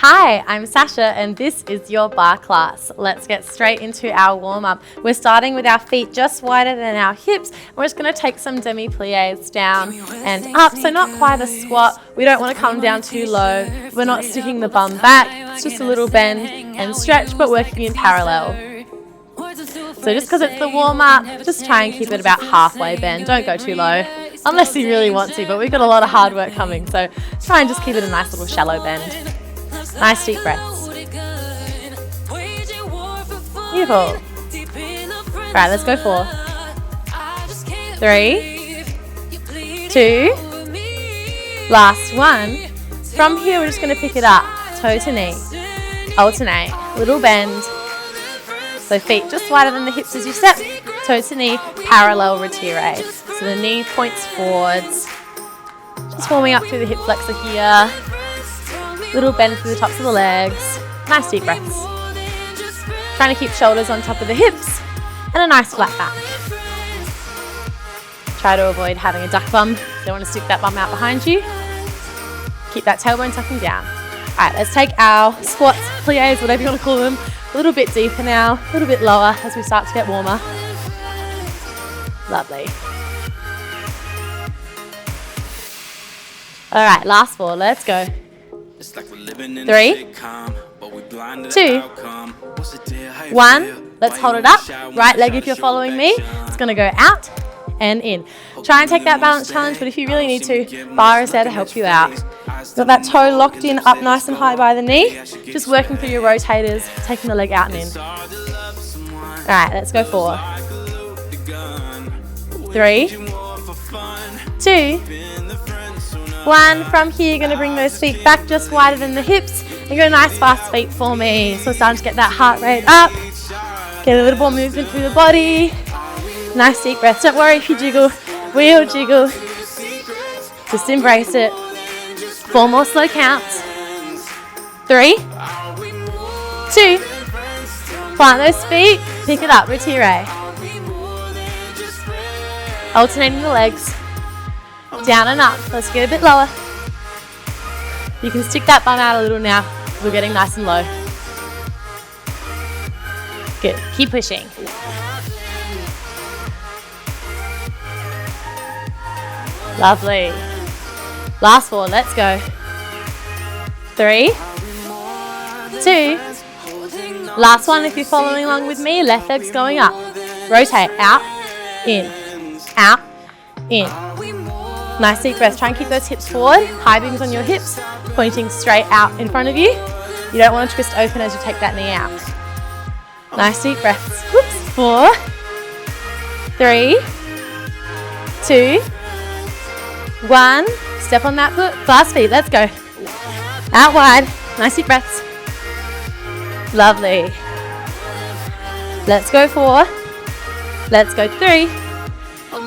Hi, I'm Sasha and this is your bar class. Let's get straight into our warm-up. We're starting with our feet just wider than our hips. We're just going to take some demi-plies down and up, so not quite a squat. We don't want to come down too low. We're not sticking the bum back. It's just a little bend and stretch, but working in parallel. So just because it's the warm-up, just try and keep it about halfway bend. Don't go too low, unless you really want to, but we've got a lot of hard work coming, so try and just keep it a nice little shallow bend. Nice deep breaths. Beautiful. Right, let's go 4, 3, 2, last one. From here, we're just going to pick it up, toe to knee, alternate, little bend. So feet just wider than the hips as you step, toe to knee, parallel retire. So the knee points forwards. Just warming up through the hip flexor here. Little bend through the tops of the legs. Nice deep breaths. Trying to keep shoulders on top of the hips and a nice flat back. Try to avoid having a duck bum. Don't want to stick that bum out behind you. Keep that tailbone tucking down. All right, let's take our squats, plies, whatever you want to call them, a little bit deeper now, a little bit lower as we start to get warmer. Lovely. All right, last 4, let's go. 3, 2, 1. Let's hold it up. Right leg, if you're following me, it's going to go out and in. Try and take that balance challenge, but if you really need to, bar is there to help you out. Got that toe locked in, up nice and high by the knee. Just working through your rotators, taking the leg out and in. All right, let's go 4, 3, 2, 1. From here, you're going to bring those feet back just wider than the hips and go nice fast feet for me. So starting to get that heart rate up, get a little more movement through the body. Nice deep breaths. Don't worry if you jiggle, we'll jiggle. Just embrace it. 4 more slow counts. 3, 2, plant those feet, pick it up, retire. Alternating the legs. Down and up. Let's get a bit lower. You can stick that bum out a little now. We're getting nice and low. Good. Keep pushing. Lovely. Last 4. Let's go. 3, 2. Last one. If you're following along with me, left leg's going up. Rotate. Out. In. Out. In. Nice deep breath. Try and keep those hips forward. High beams on your hips, pointing straight out in front of you. You don't want to twist open as you take that knee out. Nice deep breaths. Whoops. 4, 3, 2, 1. Step on that foot. Fast feet. Let's go. Out wide. Nice deep breaths. Lovely. Let's go 4. Let's go 3.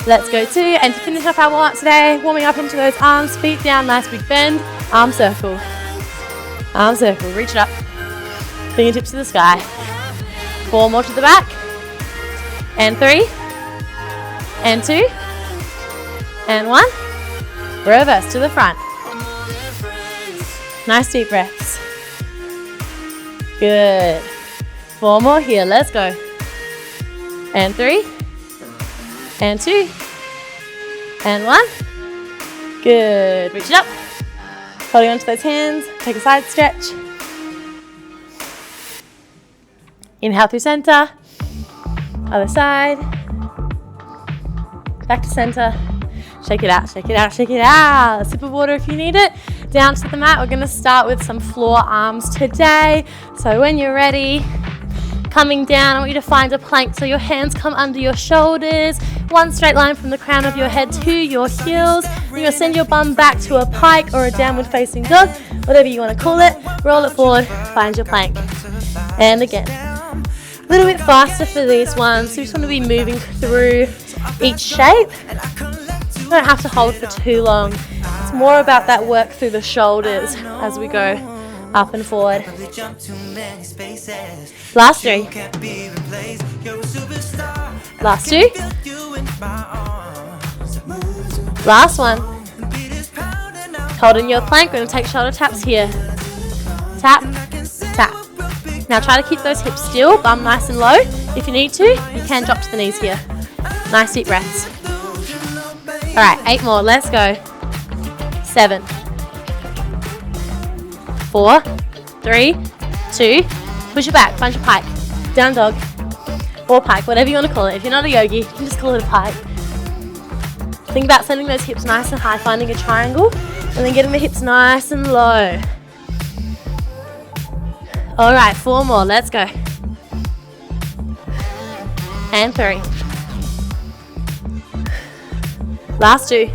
Let's go 2, and to finish off our warm-up today, warming up into those arms, feet down, nice big bend, arm circle, reach it up, fingertips to the sky. 4 more to the back, and 3, and 2, and 1, reverse to the front. Nice deep breaths. Good. 4 more here, let's go. And 3, and 2, and 1. Good. Reach it up. Holding onto those hands. Take a side stretch. Inhale through center. Other side. Back to center. Shake it out, shake it out, shake it out. A sip of water if you need it. Down to the mat. We're going to start with some floor arms today. So when you're ready, coming down, I want you to find a plank so your hands come under your shoulders. One straight line from the crown of your head to your heels. You're going to send your bum back to a pike or a downward facing dog, whatever you want to call it. Roll it forward, find your plank. And again. A little bit faster for these ones. So you just want to be moving through each shape. You don't have to hold for too long. It's more about that work through the shoulders as we go up and forward. Last 3. Last 2. Last one. Holding your plank. We're going to take shoulder taps here. tap, tap. Now try to keep those hips still, bum nice and low. If you need to, you can drop to the knees here. Nice deep breaths. All right, 8 more, let's go. 7, 4, 3, 2, push it back, bunch of pike, down dog, or pike, whatever you want to call it. If you're not a yogi, you can just call it a pike. Think about sending those hips nice and high, finding a triangle, and then getting the hips nice and low. All right, 4 more, let's go. And 3. Last 2.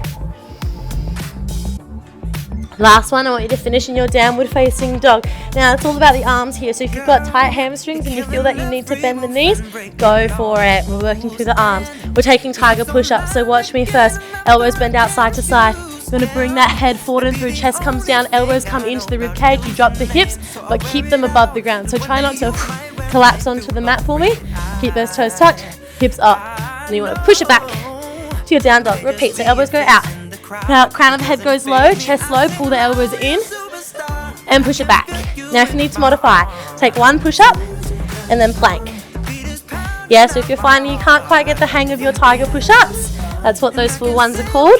Last one, I want you to finish in your downward facing dog. Now it's all about the arms here, so if you've got tight hamstrings and you feel that you need to bend the knees, go for it. We're working through the arms. We're taking tiger push-ups, so watch me first. Elbows bend out side to side. You're going to bring that head forward and through, chest comes down, elbows come into the rib cage, you drop the hips, but keep them above the ground. So try not to collapse onto the mat for me. Keep those toes tucked, hips up. And you want to push it back to your down dog. Repeat, so elbows go out. Now crown of the head goes low, chest low, pull the elbows in and push it back. Now if you need to modify, take 1 push-up and then plank. Yeah, so if you're finding you can't quite get the hang of your tiger push-ups, that's what those full ones are called.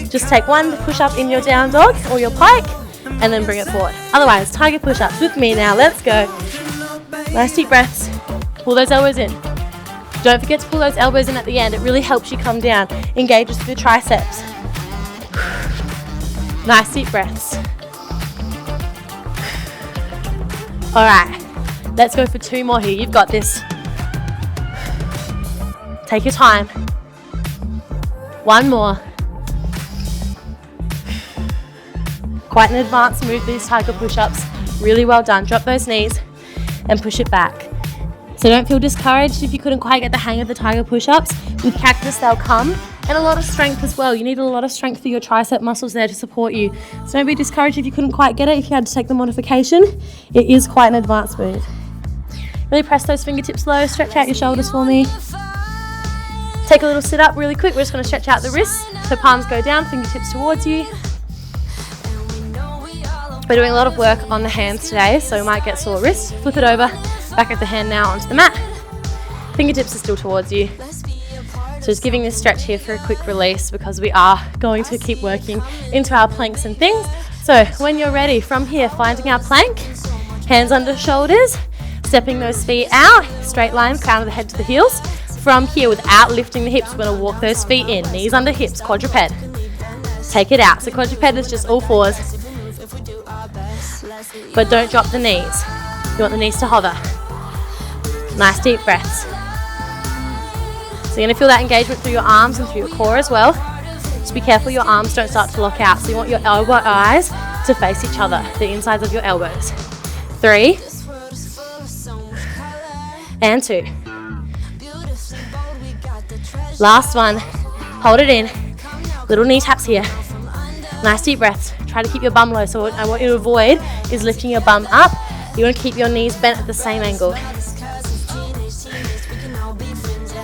Just take 1 push-up in your down dog or your pike and then bring it forward. Otherwise, tiger push-ups with me now, let's go. Nice deep breaths, pull those elbows in. Don't forget to pull those elbows in at the end, it really helps you come down, engages with your triceps. Nice deep breaths. All right, let's go for 2 more here. You've got this. Take your time. 1 more. Quite an advanced move, these tiger push-ups. Really well done. Drop those knees and push it back. So don't feel discouraged if you couldn't quite get the hang of the tiger push-ups. With cactus, they'll come. And a lot of strength as well. You need a lot of strength for your tricep muscles there to support you. So don't be discouraged if you couldn't quite get it, if you had to take the modification. It is quite an advanced move. Really press those fingertips low, stretch out your shoulders for me. Take a little sit up really quick. We're just going to stretch out the wrists. So palms go down, fingertips towards you. We're doing a lot of work on the hands today, so we might get sore wrists. Flip it over, back of the hand now onto the mat. Fingertips are still towards you. So just giving this stretch here for a quick release because we are going to keep working into our planks and things. So when you're ready, from here, finding our plank, hands under shoulders, stepping those feet out, straight line, crown of the head to the heels. From here, without lifting the hips, we're going to walk those feet in, knees under hips, quadruped. Take it out. So quadruped is just all fours, but don't drop the knees. You want the knees to hover. Nice deep breaths. So you're going to feel that engagement through your arms and through your core as well. Just be careful your arms don't start to lock out. So you want your elbow eyes to face each other, the insides of your elbows. 3 and 2. Last one. Hold it in. Little knee taps here. Nice deep breaths. Try to keep your bum low. So what I want you to avoid is lifting your bum up. You want to keep your knees bent at the same angle.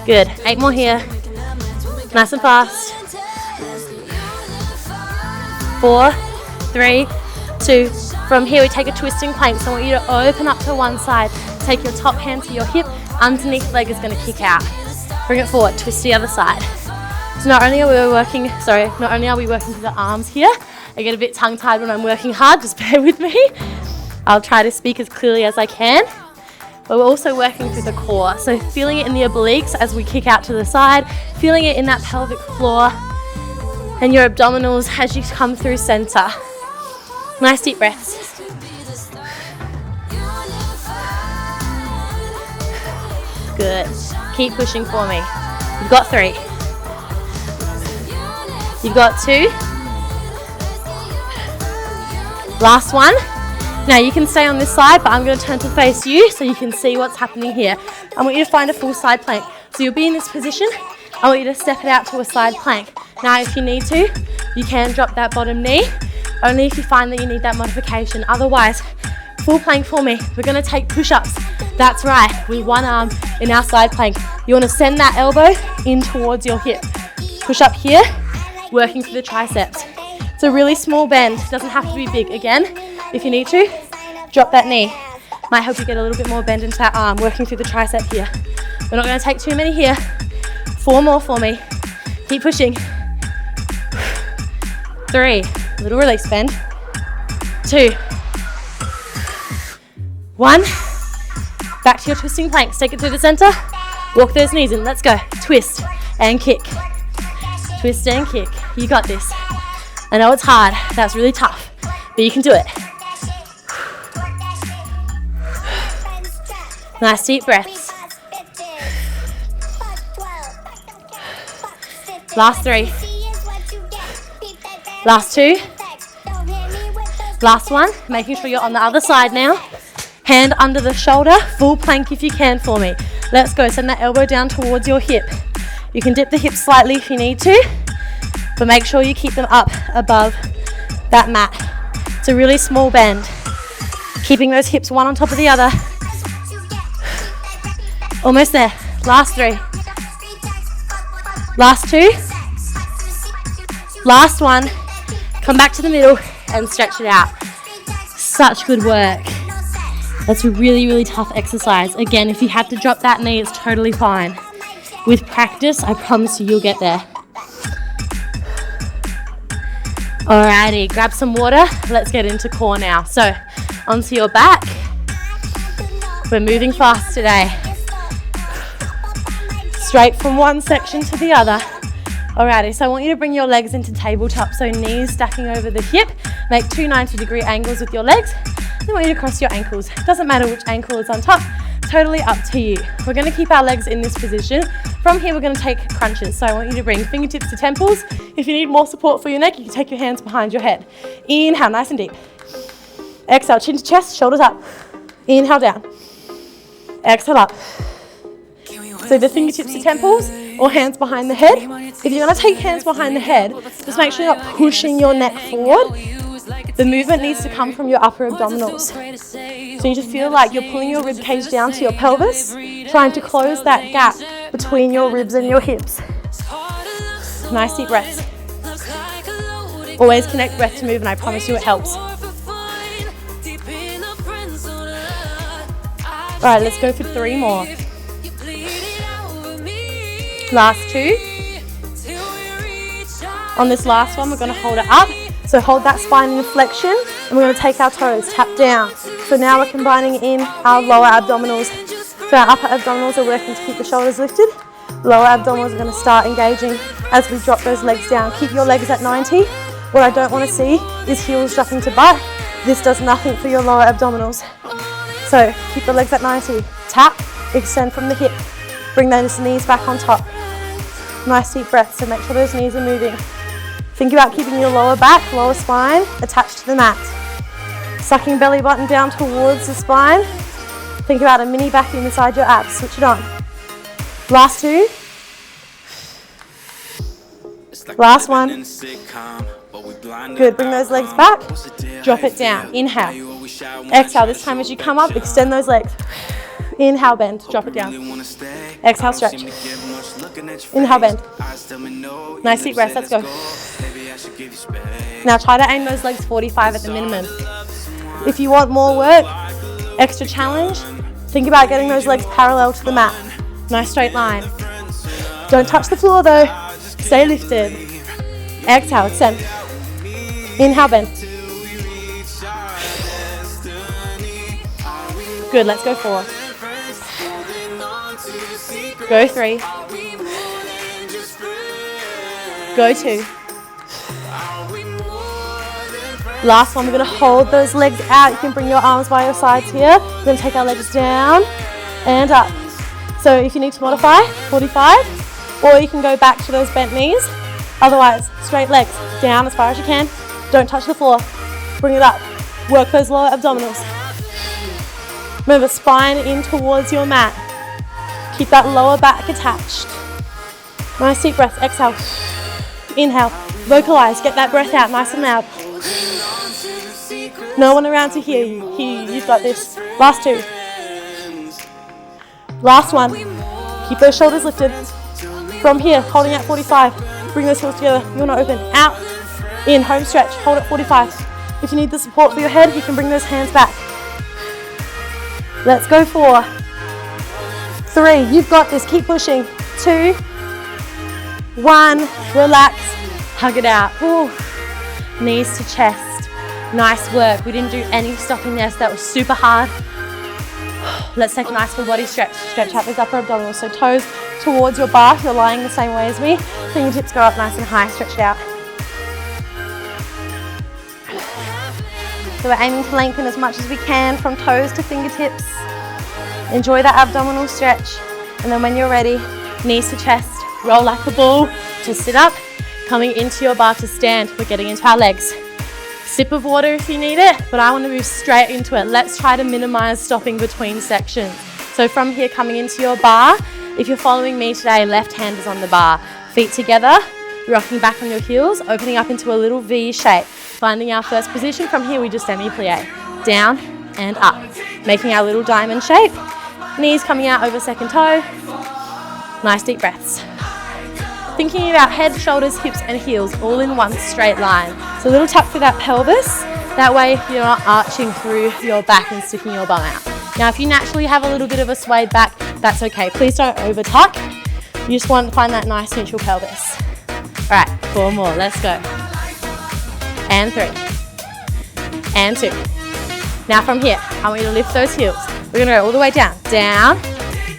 Good. 8 more here. Nice and fast. 4, 3, 2. From here we take a twisting plank. So I want you to open up to one side. Take your top hand to your hip. Underneath leg is going to kick out. Bring it forward. Twist the other side. So not only are we working through the arms here. I get a bit tongue-tied when I'm working hard. Just bear with me. I'll try to speak as clearly as I can. But we're also working through the core. So feeling it in the obliques as we kick out to the side, feeling it in that pelvic floor and your abdominals as you come through center. Nice deep breaths. Good. Keep pushing for me. You've got 3. You've got 2. Last one. Now you can stay on this side, but I'm going to turn to face you so you can see what's happening here. I want you to find a full side plank. So you'll be in this position. I want you to step it out to a side plank. Now if you need to, you can drop that bottom knee, only if you find that you need that modification. Otherwise, full plank for me. We're going to take push-ups. That's right, with one arm in our side plank. You want to send that elbow in towards your hip. Push up here, working through the triceps. It's a really small bend, it doesn't have to be big. Again, if you need to, Drop that knee. Might help you get a little bit more bend into that arm, working through the tricep here. We're not going to take too many here. 4 more for me. Keep pushing. 3, little release bend. 2, 1. Back to your twisting planks. Take it through the center. Walk those knees in. Let's go. Twist and kick. Twist and kick. You got this. I know it's hard. That's really tough, but you can do it. Nice deep breaths. Last 3. Last 2. Last 1. Making sure you're on the other side now. Hand under the shoulder. Full plank if you can for me. Let's go. Send that elbow down towards your hip. You can dip the hips slightly if you need to, but make sure you keep them up above that mat. It's a really small bend. Keeping those hips one on top of the other. Almost there. Last 3. Last 2. Last 1. Come back to the middle and stretch it out. Such good work. That's a really, really tough exercise. Again, if you have to drop that knee, it's totally fine. With practice, I promise you'll get there. Alrighty, grab some water. Let's get into core now. So, onto your back. We're moving fast today. Straight from one section to the other. Alrighty, so I want you to bring your legs into tabletop. So knees stacking over the hip. Make 2 90-degree angles with your legs. I want you to cross your ankles. Doesn't matter which ankle is on top. Totally up to you. We're going to keep our legs in this position. From here, we're going to take crunches. So I want you to bring fingertips to temples. If you need more support for your neck, you can take your hands behind your head. Inhale, nice and deep. Exhale, chin to chest, shoulders up. Inhale, down. Exhale, up. So the fingertips to temples or hands behind the head. If you're going to take hands behind the head, just make sure you're not pushing your neck forward. The movement needs to come from your upper abdominals. So you just feel like you're pulling your rib cage down to your pelvis, trying to close that gap between your ribs and your hips. Nice deep breaths. Always connect breath to move, and I promise you it helps. All right, let's go for 3 more. Last 2. On this last one, we're going to hold it up. So hold that spine in flexion, and we're going to take our toes, tap down. So now we're combining in our lower abdominals. So our upper abdominals are working to keep the shoulders lifted. Lower abdominals are going to start engaging as we drop those legs down. Keep your legs at 90. What I don't want to see is heels dropping to butt. This does nothing for your lower abdominals. So keep the legs at 90. Tap, extend from the hip. Bring those knees back on top. Nice deep breath, so make sure those knees are moving. Think about keeping your lower back, lower spine attached to the mat. Sucking belly button down towards the spine. Think about a mini vacuum inside your abs. Switch it on. Last 2. Last 1. Good. Bring those legs back. Drop it down. Inhale. Exhale. This time as you come up, extend those legs. Inhale, bend. Drop it down. Exhale, stretch. Inhale, bend. Nice deep breath. Let's go. Now try to aim those legs 45 at the minimum. If you want more work, extra challenge, think about getting those legs parallel to the mat. Nice straight line. Don't touch the floor though. Stay lifted. Exhale, extend. Inhale, bend. Good, let's go 4. Go 3. Go 2. Last one, we're going to hold those legs out. You can bring your arms by your sides here. We're going to take our legs down and up. So if you need to modify, 45, or you can go back to those bent knees. Otherwise, straight legs, down as far as you can. Don't touch the floor. Bring it up. Work those lower abdominals. Remember, spine in towards your mat. Keep that lower back attached. Nice deep breath. Exhale. Inhale. Vocalize. Get that breath out nice and loud. No one around to hear you. You've got this. Last 2. Last 1. Keep those shoulders lifted. From here, holding at 45. Bring those heels together. You want to open. Out. In. Home stretch. Hold at 45. If you need the support for your head, you can bring those hands back. Let's go 4, 3, you've got this, keep pushing. 2, 1, relax, hug it out. Ooh. Knees to chest, nice work. We didn't do any stopping there, so that was super hard. Let's take a nice full body stretch. Stretch out those upper abdominals, so toes towards your bar if you're lying the same way as me. Fingertips go up nice and high, stretch it out. So we're aiming to lengthen as much as we can from toes to fingertips. Enjoy that abdominal stretch. And then when you're ready, knees to chest, roll like a ball to sit up, coming into your bar to stand. We're getting into our legs. Sip of water if you need it, but I want to move straight into it. Let's try to minimize stopping between sections. So from here, coming into your bar, if you're following me today, left hand is on the bar. Feet together, rocking back on your heels, opening up into a little V shape. Finding our first position. From here, we just demi-plie. Down and up. Making our little diamond shape. Knees coming out over second toe. Nice deep breaths. Thinking about head, shoulders, hips and heels all in one straight line. So a little tuck through that pelvis. That way you're not arching through your back and sticking your bum out. Now if you naturally have a little bit of a swayed back, that's okay. Please don't over tuck. You just want to find that nice neutral pelvis. All right, 4 more, let's go. And 3. And 2. Now from here, I want you to lift those heels. We're gonna go all the way down. Down,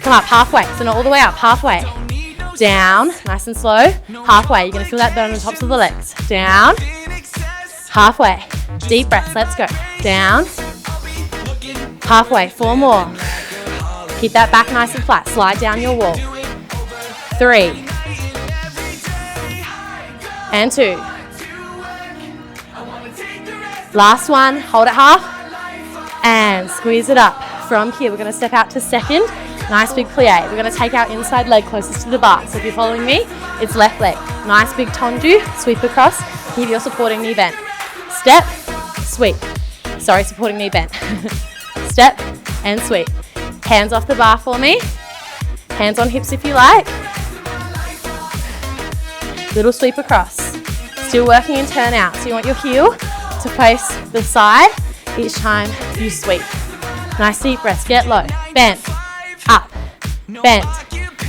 come up halfway. So not all the way up, halfway. Down, nice and slow, halfway. You're gonna feel that burn on the tops of the legs. Down, halfway. Deep breaths, let's go. Down, halfway, 4 more. Keep that back nice and flat, slide down your wall. 3. And 2. Last one, hold it half, and squeeze it up. From here, we're gonna step out to second. Nice big plie. We're going to take our inside leg closest to the bar. So if you're following me, it's left leg. Nice big tendu, sweep across, keep your supporting knee bent. Step, sweep. Sorry, supporting knee bent. Step and sweep. Hands off the bar for me. Hands on hips if you like. Little sweep across. Still working in turn out. So you want your heel to face the side each time you sweep. Nice deep breaths, get low, bend. Up, bend,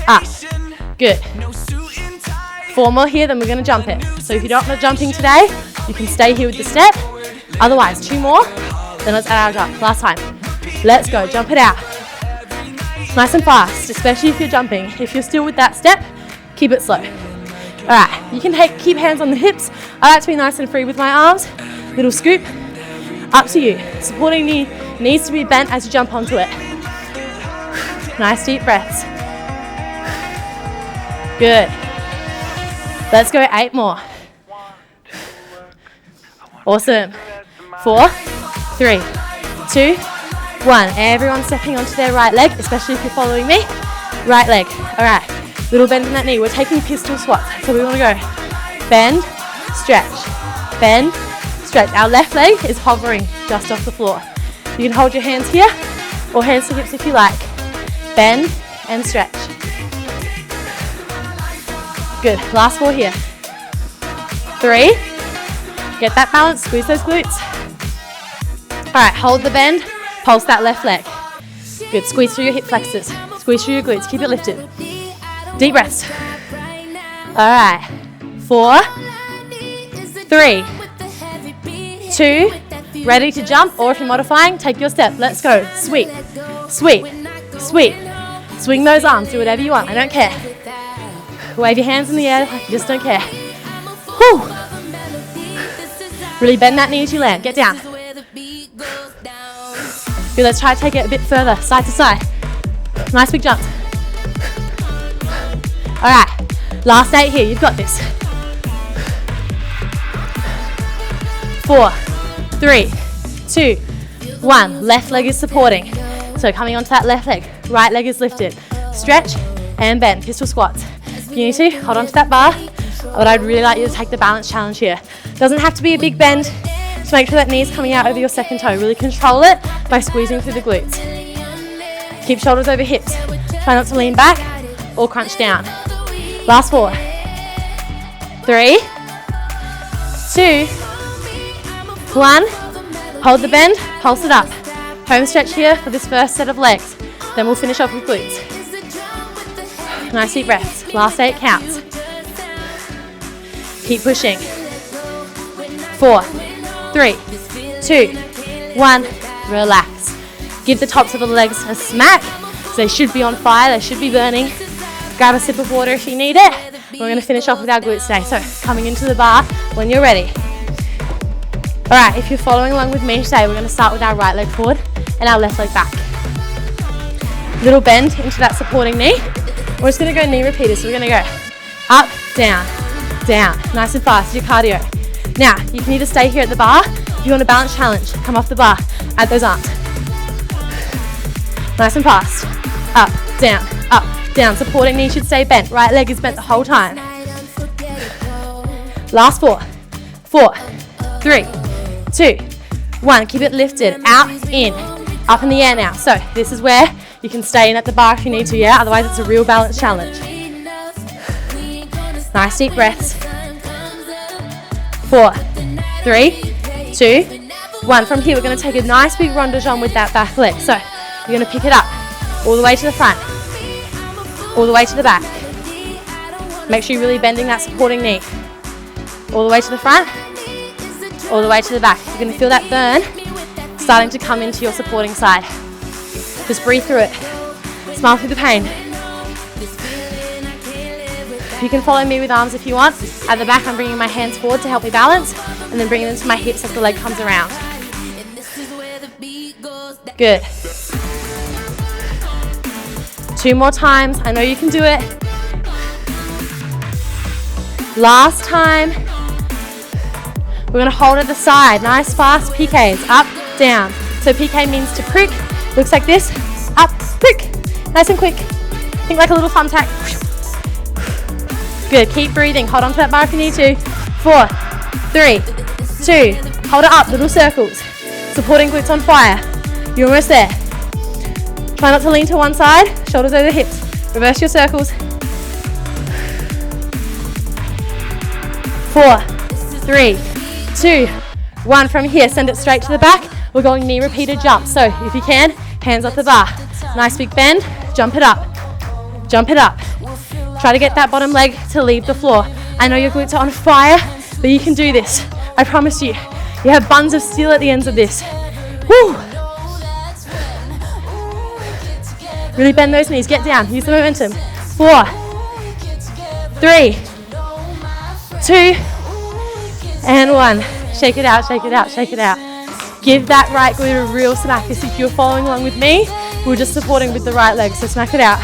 up, good. 4 more here, then we're gonna jump it. So if you're not jumping today, you can stay here with the step. Otherwise, 2 more, then let's add our jump. Last time. Let's go, jump it out. Nice and fast, especially if you're jumping. If you're still with that step, keep it slow. All right, you can keep hands on the hips. I like to be nice and free with my arms. Little scoop, up to you. Supporting knee needs to be bent as you jump onto it. Nice deep breaths. Good. Let's go 8 more. Awesome. 4, 3, 2, 1. Everyone stepping onto their right leg, especially if you're following me. Right leg. All right. Little bend in that knee. We're taking pistol squats. So we want to go bend, stretch, bend, stretch. Our left leg is hovering just off the floor. You can hold your hands here or hands to hips if you like. Bend and stretch. Good. Last 4 here. 3. Get that balance. Squeeze those glutes. All right. Hold the bend. Pulse that left leg. Good. Squeeze through your hip flexors. Squeeze through your glutes. Keep it lifted. Deep breaths. All right. 4, 3, 2. Ready to jump, or if you're modifying, take your step. Let's go. Sweep, sweep, sweep. Swing those arms. Do whatever you want. I don't care. Wave your hands in the air like you just don't care. Whew. Really bend that knee as you land. Get down. Good. Let's try to take it a bit further, side to side. Nice big jumps. All right. Last 8 here. You've got this. 4, 3, 2, 1. Left leg is supporting. So coming onto that left leg. Right leg is lifted. Stretch and bend. Pistol squats. If you need to, hold on to that bar. But I'd really like you to take the balance challenge here. Doesn't have to be a big bend. Just make sure that knee is coming out over your second toe. Really control it by squeezing through the glutes. Keep shoulders over hips. Try not to lean back or crunch down. Last 4. 3, 2, 1. Hold the bend, pulse it up. Home stretch here for this first set of legs. Then we'll finish off with glutes. Nice deep breaths. Last 8 counts. Keep pushing. 4, 3, 2, 1. Relax. Give the tops of the legs a smack. So they should be on fire. They should be burning. Grab a sip of water if you need it. We're going to finish off with our glutes today. So coming into the bar when you're ready. All right, if you're following along with me today, we're going to start with our right leg forward and our left leg back. Little bend into that supporting knee. We're just going to go knee repeaters. So we're going to go up, down, down. Nice and fast, your cardio. Now, you can either stay here at the bar. If you want a balance challenge, come off the bar. Add those arms. Nice and fast. Up, down, up, down. Supporting knee should stay bent. Right leg is bent the whole time. Last 4, 4, 3, 2, 1. Keep it lifted. Out, in. Up in the air now. So this is where you can stay in at the bar if you need to, yeah? Otherwise it's a real balance challenge. Nice deep breaths. 4, 3, 2, 1. From here we're going to take a nice big rondation with that back leg. So you're going to pick it up all the way to the front, all the way to the back. Make sure you're really bending that supporting knee. All the way to the front, all the way to the back. You're going to feel that burn starting to come into your supporting side. Just breathe through it. Smile through the pain. You can follow me with arms if you want. At the back, I'm bringing my hands forward to help me balance, and then bringing them to my hips as the leg comes around. Good. 2 more times. I know you can do it. Last time. We're going to hold at the side. Nice, fast PKs. Up, down. So PK means to prick. Looks like this. Up, prick. Nice and quick. Think like a little thumbtack. Good. Keep breathing. Hold on to that bar if you need to. 4, 3, 2. Hold it up. Little circles. Supporting glutes on fire. You're almost there. Try not to lean to one side. Shoulders over the hips. Reverse your circles. 4, 3, 2, 1. From here, send it straight to the back. We're going knee repeated jump. So if you can, hands off the bar. Nice big bend. Jump it up. Jump it up. Try to get that bottom leg to leave the floor. I know your glutes are on fire, but you can do this. I promise you. You have buns of steel at the ends of this. Woo! Really bend those knees. Get down. Use the momentum. 4, 3, 2, and 1. Shake it out, shake it out, shake it out. Give that right glute a real smack. If you're following along with me, we're just supporting with the right leg, so smack it out.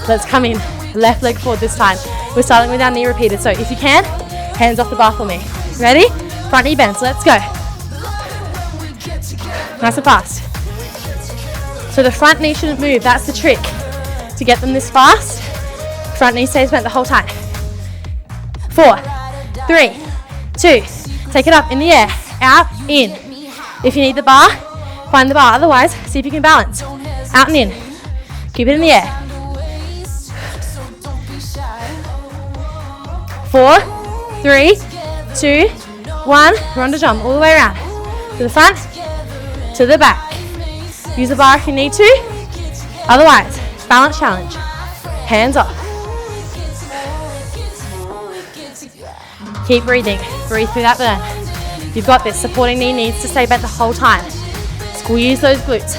Let's come in. Left leg forward this time. We're starting with our knee repeated, so if you can, hands off the bar for me. Ready? Front knee bends. Let's go. Nice and fast. So the front knee shouldn't move. That's the trick. To get them this fast, front knee stays bent the whole time. 4, 3, 2. Take it up in the air. Out, in. If you need the bar, find the bar. Otherwise, see if you can balance. Out and in. Keep it in the air. 4, 3, 2, 1. Ronda jump all the way around. To the front, to the back. Use the bar if you need to. Otherwise, balance challenge. Hands off. Keep breathing. Breathe through that burn. You've got this. Supporting knee needs to stay bent the whole time. Squeeze those glutes.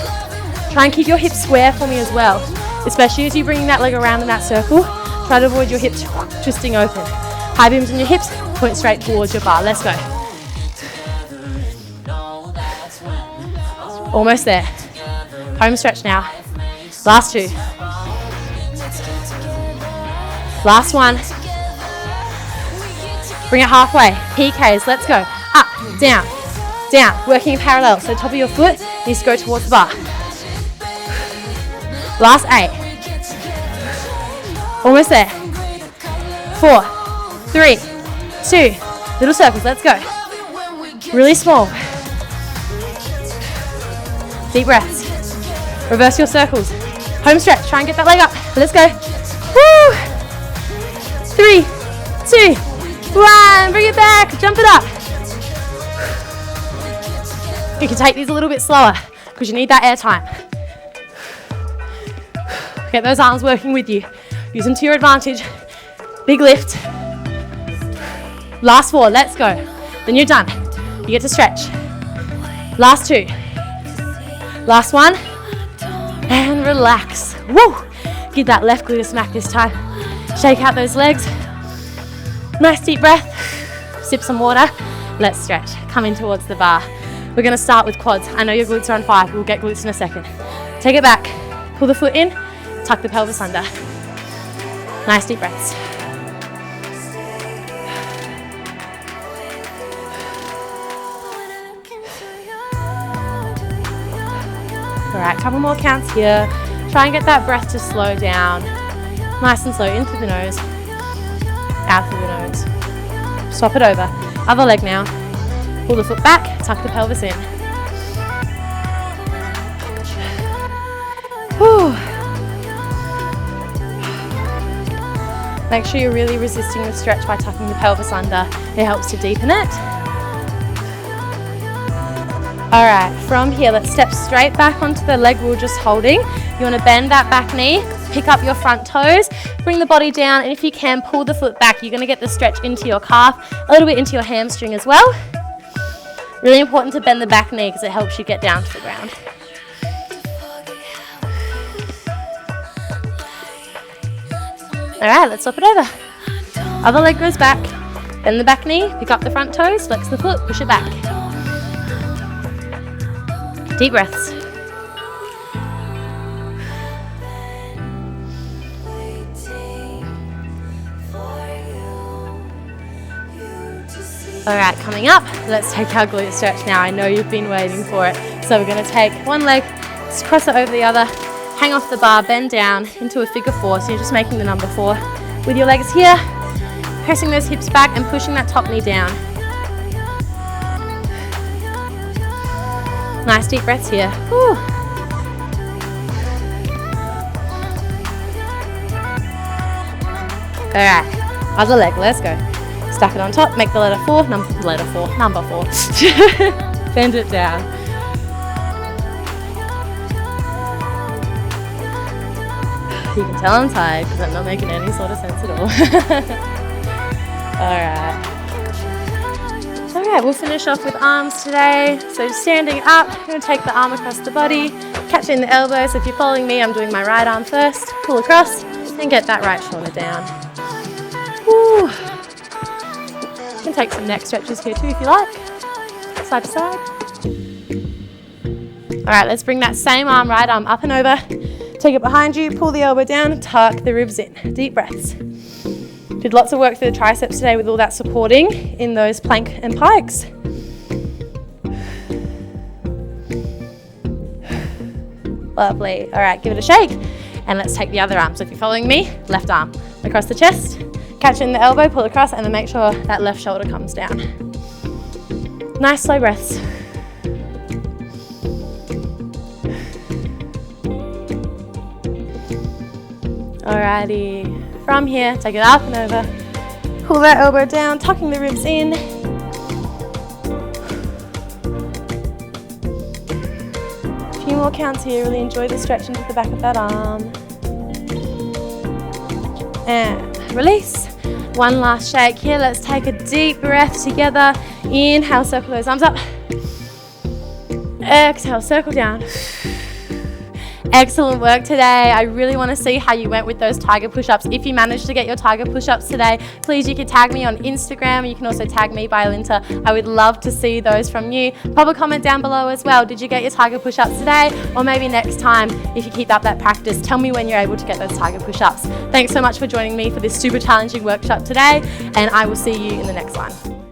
Try and keep your hips square for me as well. Especially as you're bringing that leg around in that circle. Try to avoid your hips twisting open. High beams in your hips. Point straight towards your bar. Let's go. Almost there. Home stretch now. Last 2. Last 1. Bring it halfway. PKs. Let's go. Up, down, down. Working in parallel. So top of your foot needs to go towards the bar. Last 8. Almost there. 4, 3, 2. Little circles. Let's go. Really small. Deep breaths. Reverse your circles. Home stretch. Try and get that leg up. Let's go. Woo! 3, 2, 1. Bring it back. Jump it up. You can take these a little bit slower. because you need that air time. Get those arms working with you. Use them to your advantage. Big lift. Last 4, let's go. Then you're done. You get to stretch. Last 2. Last 1. And relax. Woo! Give that left glute a smack this time. Shake out those legs. Nice deep breath. Sip some water. Let's stretch. Come in towards the bar. We're going to start with quads. I know your glutes are on fire. We'll get glutes in a second. Take it back. Pull the foot in. Tuck the pelvis under. Nice deep breaths. All right, couple more counts here. Try and get that breath to slow down. Nice and slow, in through the nose, out through the nose. Swap it over. Other leg now. Pull the foot back, tuck the pelvis in. Whew. Make sure you're really resisting the stretch by tucking the pelvis under. It helps to deepen it. All right, from here, let's step straight back onto the leg we were just holding. You want to bend that back knee, pick up your front toes, bring the body down, and if you can, pull the foot back. You're going to get the stretch into your calf, a little bit into your hamstring as well. Really important to bend the back knee because it helps you get down to the ground. All right, let's swap it over. Other leg goes back, bend the back knee, pick up the front toes, flex the foot, push it back. Deep breaths. All right, coming up, let's take our glute stretch now. I know you've been waiting for it. So we're going to take one leg, just cross it over the other, hang off the bar, bend down into a figure 4. So you're just making the number 4. With your legs here, pressing those hips back and pushing that top knee down. Nice deep breaths here. Whew. All right, other leg, let's go. Stack it on top, make the letter 4, number 4. Bend it down. You can tell I'm tired because I'm not making any sort of sense at all. All right, we'll finish off with arms today. So standing up, I'm going to take the arm across the body, catch in the elbow. So if you're following me, I'm doing my right arm first, pull across, and get that right shoulder down. Woo. You can take some neck stretches here too if you like, side to side. All right, let's bring that same arm, right arm up and over. Take it behind you, pull the elbow down, tuck the ribs in. Deep breaths. Did lots of work through the triceps today with all that supporting in those plank and pikes. Lovely. All right, give it a shake. And let's take the other arm. So if you're following me, left arm across the chest, catch in the elbow, pull across, and then make sure that left shoulder comes down. Nice slow breaths. Alrighty, from here, take it up and over. Pull that elbow down, tucking the ribs in. A few more counts here, really enjoy the stretch into the back of that arm. And release. One last shake here. Let's take a deep breath together. Inhale, circle those arms up. Exhale, circle down. Excellent work today. I really want to see how you went with those tiger push-ups. If you managed to get your tiger push-ups today, please, you can tag me on Instagram. You can also tag me by Aleenta. I would love to see those from you. Pop a comment down below as well. Did you get your tiger push-ups today? Or maybe next time, if you keep up that practice, tell me when you're able to get those tiger push-ups. Thanks so much for joining me for this super challenging workshop today, and I will see you in the next one.